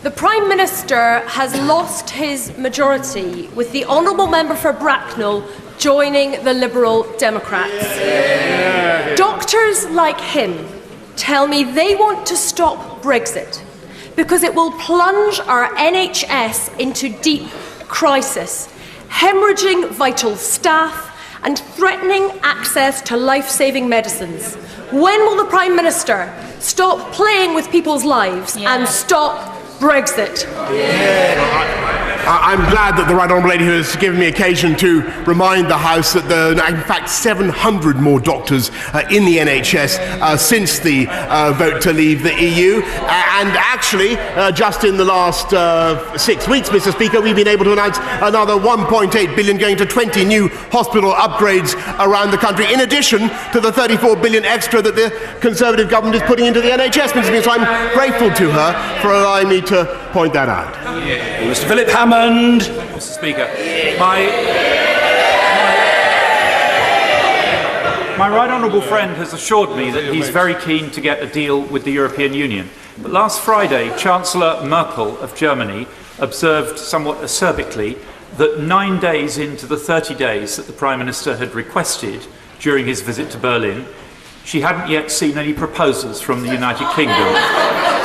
The Prime Minister has lost his majority, with the Honourable Member for Bracknell joining the Liberal Democrats. Doctors like him tell me they want to stop Brexit because it will plunge our NHS into deep crisis, hemorrhaging vital staff and threatening access to life-saving medicines. When will the Prime Minister stop playing with people's lives and stop Brexit? I'm glad that the Right Honourable Lady has given me occasion to remind the House that there are in fact 700 more doctors in the NHS since the vote to leave the EU. And actually, just in the last 6 weeks, Mr. Speaker, we've been able to announce another 1.8 billion going to 20 new hospital upgrades around the country, in addition to the 34 billion extra that the Conservative government is putting into the NHS, Mr. Speaker. So I'm grateful to her for allowing me to point that out. Mr. Phillip Hammond. Mr. Speaker, my right honourable friend has assured me that he's very keen to get a deal with the European Union. But last Friday, Chancellor Merkel of Germany observed somewhat acerbically that 9 days into the 30 days that the Prime Minister had requested during his visit to Berlin, she hadn't yet seen any proposals from the United Kingdom.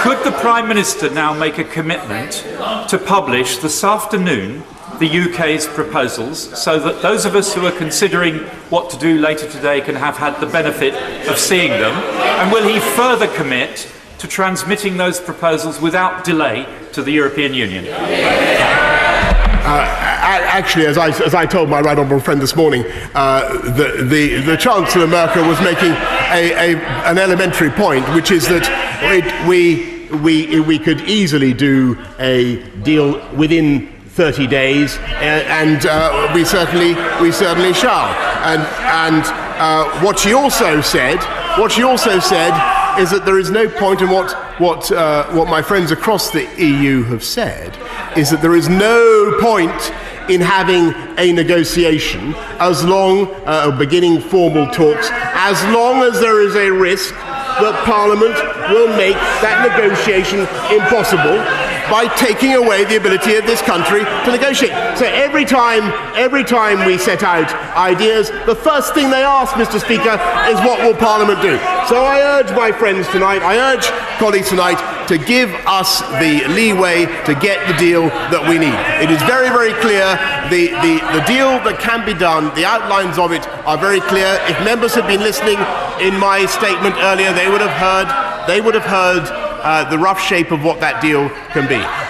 Could the Prime Minister now make a commitment to publish this afternoon the UK's proposals so that those of us who are considering what to do later today can have had the benefit of seeing them? And will he further commit to transmitting those proposals without delay to the European Union? Actually, as I told my right honourable friend this morning, the Chancellor Merkel was making an elementary point, which is that we could easily do a deal within 30 days, and we certainly shall. And what she also said is that there is no point in what my friends across the EU have said, is that there is no point in having a negotiation beginning formal talks, as long as there is a risk that Parliament will make that negotiation impossible by taking away the ability of this country to negotiate. So every time we set out ideas, the first thing they ask, Mr. Speaker, is what will Parliament do? So I urge my friends tonight, I urge colleagues tonight to give us the leeway to get the deal that we need. It is very, very clear. The deal that can be done, the outlines of it are very clear. If members had been listening in my statement earlier, they would have heard the rough shape of what that deal can be.